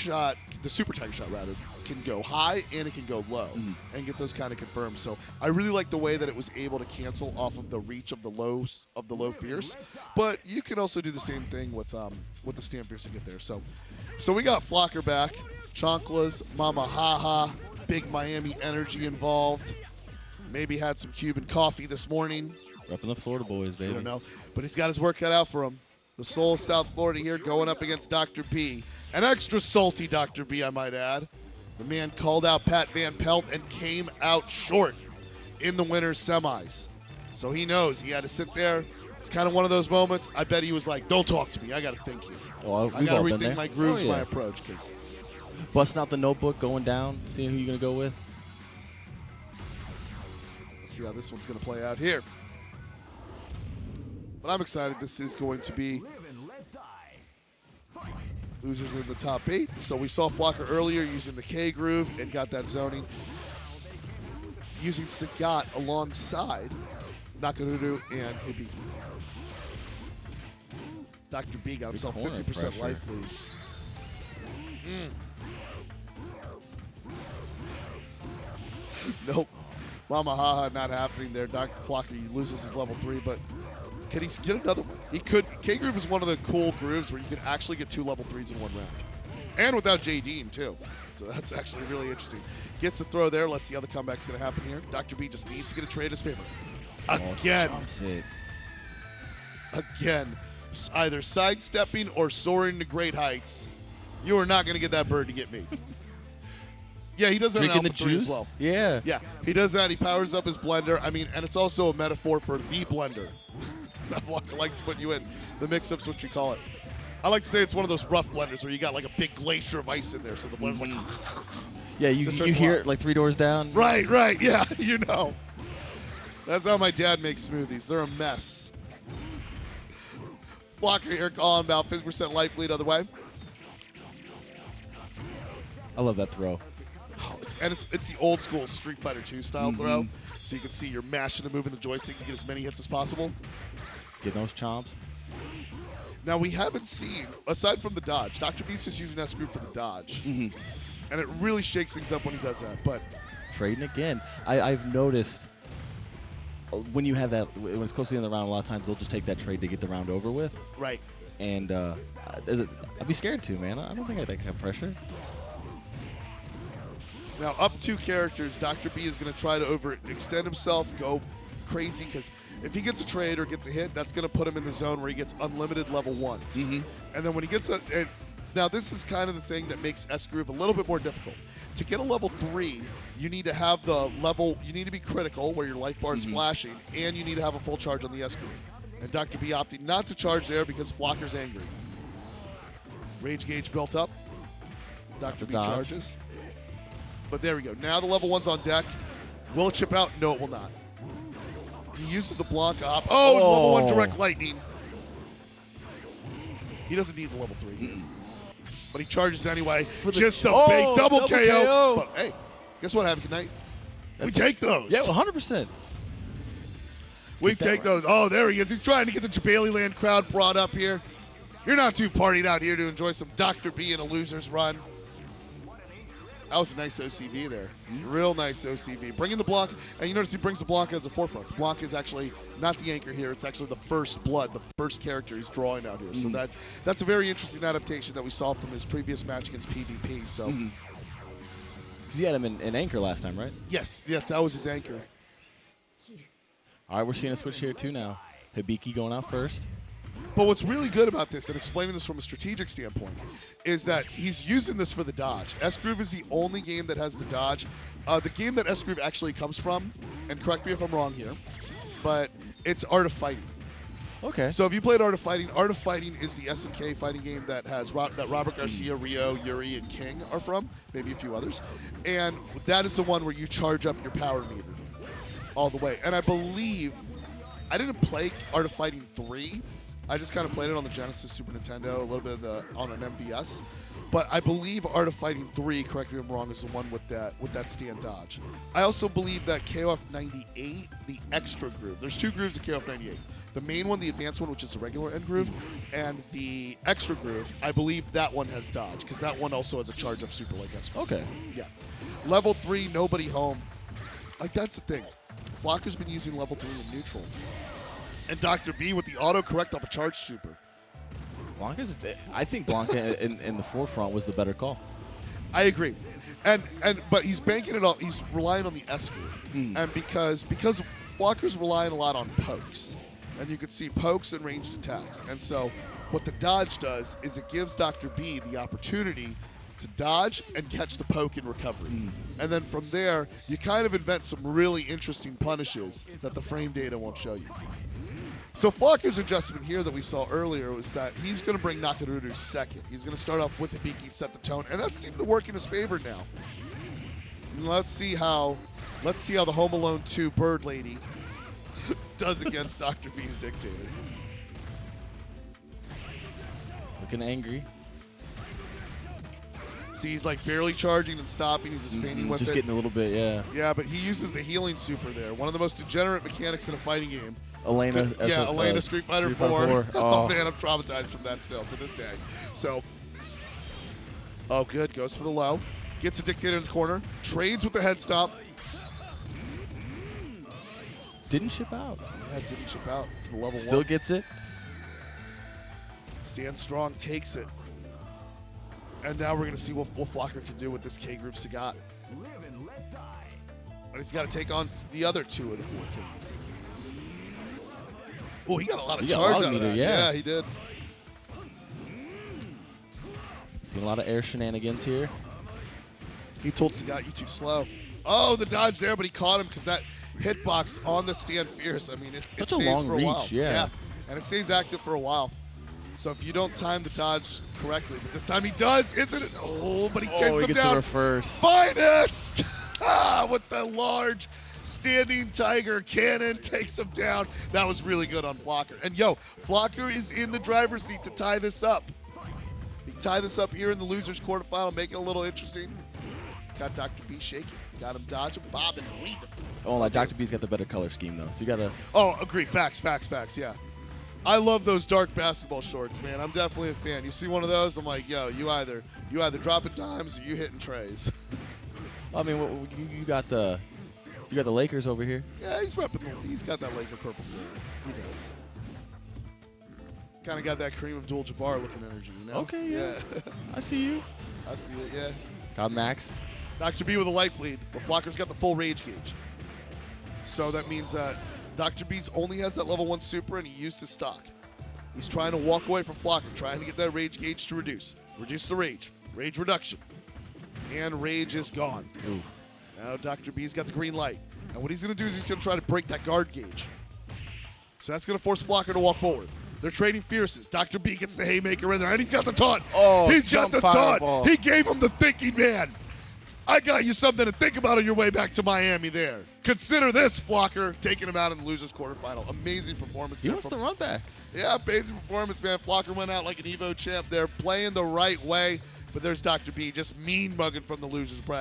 shot, the super tiger shot rather, can go high and it can go low and get those kind of confirmed. So I really like the way that it was able to cancel off of the reach of the low fierce. But you can also do the same thing with the stand fierce and get there. So we got Flocker back, Chanclas, Mama Haha, big Miami energy involved. Maybe had some Cuban coffee this morning. Repping the Florida boys, baby. I don't know, but he's got his work cut out for him. The soul of South Florida here going up against Dr. B. An extra salty Dr. B, I might add. The man called out Pat Van Pelt and came out short in the winner's semis. So he knows he had to sit there. It's kind of one of those moments. I bet he was like, don't talk to me. I got to think here. Well, I got to rethink my grooves, my approach. Busting out the notebook, going down, seeing who you're going to go with. Let's see how this one's going to play out here. But I'm excited. This is going to be losers in the top 8. So we saw Flocker earlier using the K groove and got that zoning. Using Sagat alongside Nakarudu and Hibiki. Dr. B got himself 50% life lead. Nope. Mama Haha not happening there. Dr. Flocker, he loses his level 3, but can he get another one? He could. K-Groove is one of the cool grooves where you can actually get 2 level 3s in one round. And without JDing, too. So that's actually really interesting. Gets the throw there. Let's see how the comeback's going to happen here. Dr. B just needs to get a trade his favor. Again. Again. Either sidestepping or soaring to great heights. You are not going to get that bird to get me. Yeah, he does that in Alpha 3 as well. Yeah. Yeah, he does that. He powers up his blender. I mean, and it's also a metaphor for the blender. That block likes to put you in. The mix-up's what you call it. I like to say it's one of those rough blenders where you got like a big glacier of ice in there, so the blender's like... Yeah, you hear it like 3 doors down. Right, yeah, you know. That's how my dad makes smoothies. They're a mess. Flocker here calling about 50% life lead other way. I love that throw. Oh, and it's the old school Street Fighter 2 style throw. So you can see you're mashing and moving the joystick to get as many hits as possible. Getting those chomps. Now we haven't seen, aside from the dodge, Dr. B's just using S group for the dodge. And it really shakes things up when he does that. But trading again. I've noticed when you have that, when it's close to the end of the round, a lot of times they'll just take that trade to get the round over with. Right. And I'd be scared too, man. I don't think I'd have pressure. Now, up 2 characters, Dr. B is going to try to overextend himself, go crazy, because if he gets a trade or gets a hit, that's going to put him in the zone where he gets unlimited level 1s. And then when he gets a... now, this is kind of the thing that makes S-Groove a little bit more difficult. To get a level 3, you need to have the level... You need to be critical, where your life bar is flashing, and you need to have a full charge on the S-Groove. And Dr. B opting not to charge there because Flocker's angry. Rage gauge built up. Dr. B charges. But there we go. Now the level 1's on deck. Will it chip out? No, it will not. He uses the block up. Oh, level 1 direct lightning. He doesn't need the level 3. But he charges anyway. Just a big double KO. But hey, guess what, Have a good night? We take those. Yeah, 100%. We take those. Oh, there he is. He's trying to get the Jabali Land crowd brought up here. You're not too partied out here to enjoy some Dr. B in a loser's run. That was a nice OCV there. Real nice OCV. Bringing the block, and you notice he brings the block as the forefront. The block is actually not the anchor here. It's actually the first blood, the first character he's drawing out here. So that's a very interesting adaptation that we saw from his previous match against PvP. So, because you had him in anchor last time, right? Yes, that was his anchor. All right, we're seeing a switch here too now. Hibiki going out first. But what's really good about this, and explaining this from a strategic standpoint, is that he's using this for the dodge. S-Groove is the only game that has the dodge. The game that S-Groove actually comes from, and correct me if I'm wrong here, but it's Art of Fighting. Okay. So if you played Art of Fighting is the SNK fighting game that has that Robert Garcia, Rio, Yuri, and King are from, maybe a few others. And that is the one where you charge up your power meter all the way. And I believe, I didn't play Art of Fighting 3. I just kind of played it on the Genesis, Super Nintendo, a little bit on an MVS. But I believe Art of Fighting 3, correct me if I'm wrong, is the one with that stand dodge. I also believe that KOF 98, the extra groove. There's 2 grooves in KOF 98. The main one, the advanced one, which is the regular end groove, and the extra groove, I believe that one has dodge, because that one also has a charge-up super like S groove. Okay. Yeah. Level 3, nobody home. Like, that's the thing. Flocker's been using level 3 in neutral. And Dr. B with the auto-correct off a charge super. I think Blanca in the forefront was the better call. I agree. But he's banking it up. He's relying on the S groove. And because Flocker's relying a lot on pokes. And you can see pokes and ranged attacks. And so what the dodge does is it gives Dr. B the opportunity to dodge and catch the poke in recovery. And then from there, you kind of invent some really interesting punishes that the frame data won't show you. So Flocker's adjustment here that we saw earlier was that he's going to bring Nakaruru second. He's going to start off with Hibiki, set the tone, and that seemed to work in his favor now. And let's see how the Home Alone 2 Bird Lady does against Dr. B's Dictator. Looking angry. See, he's like barely charging and stopping. He's just feigning with it. Just getting a little bit, yeah. Yeah, but he uses the healing super there. One of the most degenerate mechanics in a fighting game. Elena. Elena Street Fighter 4. Oh, man, I'm traumatized from that still to this day. So, oh, good. Goes for the low. Gets a Dictator in the corner. Trades with the head stomp. Didn't ship out. Yeah, didn't ship out for the level 1. Still gets it. Stands strong, takes it. And now we're going to see what Flocker can do with this K-Groove Sagat. But he's got to take on the other 2 of the 4 kings. Oh, he got a lot of charge out of that. Yeah, he did. Seen a lot of air shenanigans here. He told Sagat, "You too slow." Oh, the dodge there, but he caught him because that hitbox on the stand fierce. I mean, it stays for a while. Yeah. And it stays active for a while. So if you don't time the dodge correctly, but this time he does, isn't it? Oh, but he chases him gets down. The reverse. Finest! With the large standing tiger cannon, takes him down. That was really good on Flocker. And yo, Flocker is in the driver's seat to tie this up. He tie this up here in the losers quarterfinal, make it a little interesting. He's got Dr. B shaking. Got him dodging, bobbing, and weaving. Oh, like Dr. B's got the better color scheme though, so you gotta. Oh, agree. Facts. Yeah. I love those dark basketball shorts, man. I'm definitely a fan. You see one of those, I'm like, yo, you either dropping dimes or you hitting trays. I mean, you got the Lakers over here. Yeah, he's repping. He's got that Laker purple gold. He does. Kind of got that Kareem Abdul-Jabbar looking energy, you know? Okay, yeah. I see you. I see it, yeah. Got Max. Dr. B with a life lead, but Flocker's got the full rage gauge. So that means that Dr. B's only has that level 1 super, and he used his stock. He's trying to walk away from Flocker, trying to get that rage gauge to reduce. Reduce the rage. Rage reduction. And rage is gone. Ooh. Now Dr. B's got the green light. And what he's going to do is he's going to try to break that guard gauge. So that's going to force Flocker to walk forward. They're trading fierces. Dr. B gets the haymaker in there, and he's got the taunt. Oh, he's got the taunt. Fireball. He gave him the thinking man. I got you something to think about on your way back to Miami there. Consider this, Flocker, taking him out in the losers quarterfinal. Amazing performance. He wants to run back. Yeah, amazing performance, man. Flocker went out like an Evo champ there, playing the right way. But there's Dr. B just mean mugging from the losers bracket.